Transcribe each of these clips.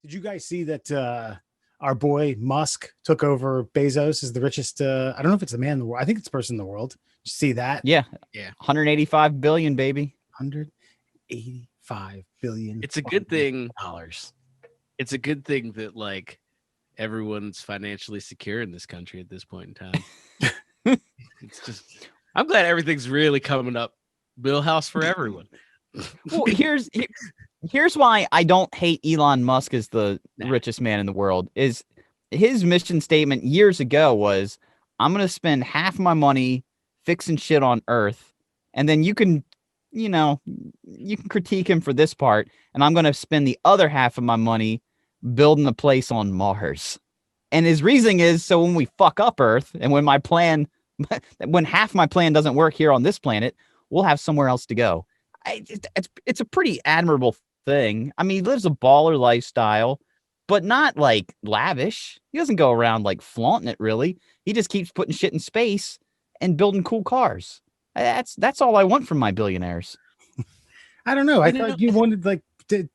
Did you guys see that our boy Musk took over Bezos as the richest? I don't know if it's the man in the world. I think it's the person in the world. Did you see that? Yeah. Yeah. 185 billion, baby. 185 billion. It's a good thing. Dollars. It's a good thing that like everyone's financially secure in this country at this point in time. It's just I'm glad everything's really coming up Millhouse for everyone. Well, here's why I don't hate Elon Musk as the richest man in the world. Is his mission statement years ago was, I'm going to spend half my money fixing shit on Earth, and then you can critique him for this part, and I'm going to spend the other half of my money building a place on Mars. And his reasoning is, so when we fuck up Earth, and when when half my plan doesn't work here on this planet, we'll have somewhere else to go. It's a pretty admirable thing. I mean, he lives a baller lifestyle, but not like lavish. He doesn't go around like flaunting it, really. He just keeps putting shit in space and building cool cars. That's all I want from my billionaires. I don't know. I thought you wanted like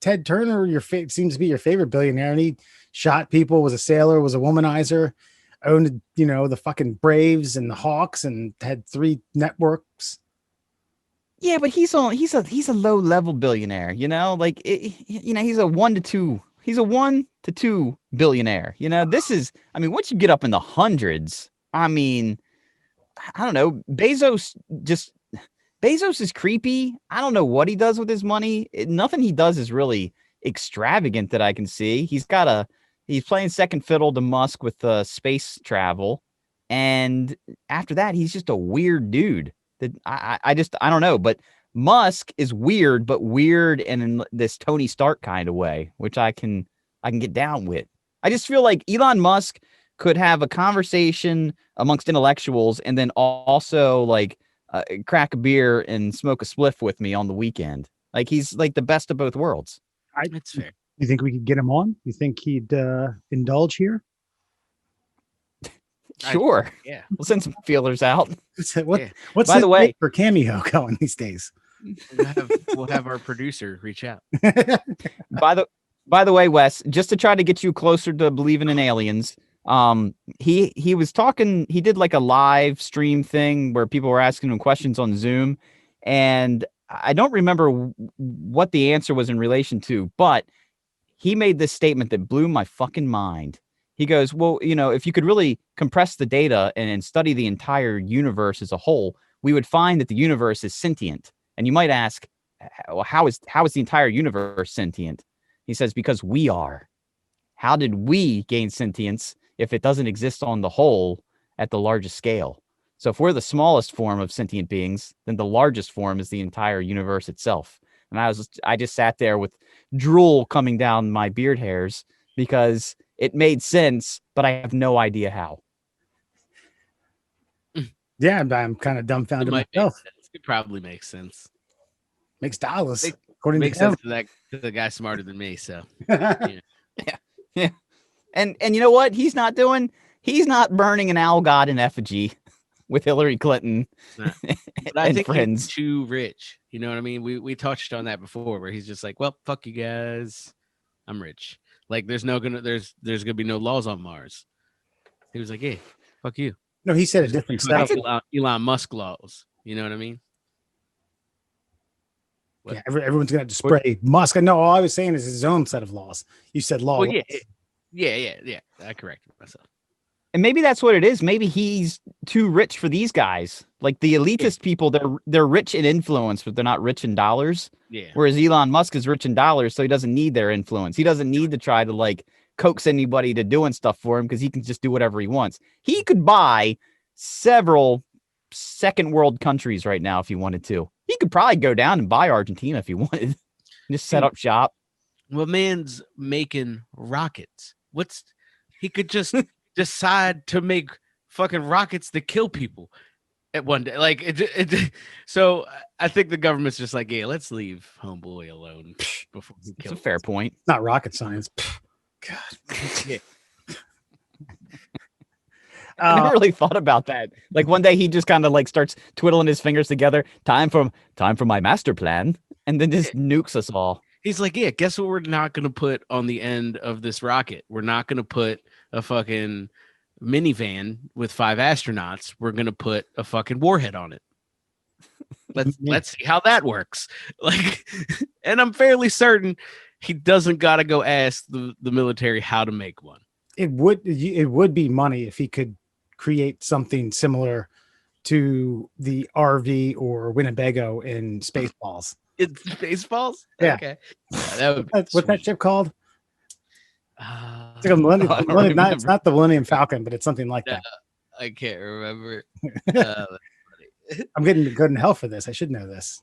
Ted Turner. Seems to be your favorite billionaire, and he shot people, was a sailor, was a womanizer, owned the fucking Braves and the Hawks, and had 3 networks. Yeah, but he's a low level billionaire, like he's a 1 to 2. He's a 1 to 2 billionaire. This is, once you get up in the hundreds, I don't know. Bezos is creepy. I don't know what he does with his money. Nothing he does is really extravagant that I can see. He's playing second fiddle to Musk with space travel. And after that, he's just a weird dude. That I don't know, but Musk is weird, but weird in this Tony Stark kind of way, which I can get down with. I just feel like Elon Musk could have a conversation amongst intellectuals and then also like crack a beer and smoke a spliff with me on the weekend. Like he's like the best of both worlds. That's fair. You think we could get him on? You think he'd indulge here? Sure. Yeah. We'll send some feelers out. What's by the way for Cameo going these days? We'll have our producer reach out. By the way, Wes, just to try to get you closer to believing in aliens, he was talking, he did like a live stream thing where people were asking him questions on Zoom, and I don't remember what the answer was in relation to, but he made this statement that blew my fucking mind. He goes, well, if you could really compress the data and study the entire universe as a whole, we would find that the universe is sentient. And you might ask, well, how is the entire universe sentient? He says, because we are. How did we gain sentience if it doesn't exist on the whole at the largest scale? So if we're the smallest form of sentient beings, then the largest form is the entire universe itself. And I just sat there with drool coming down my beard hairs because it made sense, but I have no idea how. Yeah, I'm kind of dumbfounded myself. It probably makes sense. Makes dollars. Makes sense to the guy smarter than me. So yeah. And you know what? He's not burning an owl god in effigy with Hillary Clinton. But I think friends. He's too rich. You know what I mean? We touched on that before, where he's just like, well, fuck you guys. I'm rich. Like there's gonna be no laws on Mars. He was like, hey, fuck you. No, he said a different stuff. Elon Musk laws. You know what I mean? What? Yeah, everyone's gonna have to spray Musk. No, all I was saying is his own set of laws. You said law. Well, yeah. I corrected myself. And maybe that's what it is. Maybe he's too rich for these guys. Like the elitist people, they're rich in influence, but they're not rich in dollars. Yeah. Whereas Elon Musk is rich in dollars, so he doesn't need their influence. He doesn't need to try to like coax anybody to doing stuff for him because he can just do whatever he wants. He could buy several second world countries right now if he wanted to. He could probably go down and buy Argentina if he wanted. Just set up shop. Well, man's making rockets. He could just decide to make fucking rockets that kill people at one day. Like so I think the government's just like, yeah, let's leave homeboy alone before he kills. It's a fair point. It's not rocket science. God. Yeah. I never really thought about that. Like one day he just kind of like starts twiddling his fingers together. Time for my master plan, and then just nukes us all. He's like, yeah, guess what we're not going to put on the end of this rocket? We're not going to put a fucking minivan with 5 astronauts. We're going to put a fucking warhead on it. Let's see how that works. Like, and I'm fairly certain he doesn't got to go ask the military how to make one. It would be money if he could create something similar to the RV or Winnebago in Spaceballs. It's Spaceballs? Yeah. Okay. Yeah, that would be What's that sweet. ship called? It's like a it's not the Millennium Falcon, but it's something like that. I can't remember. I'm getting good in hell for this. I should know this.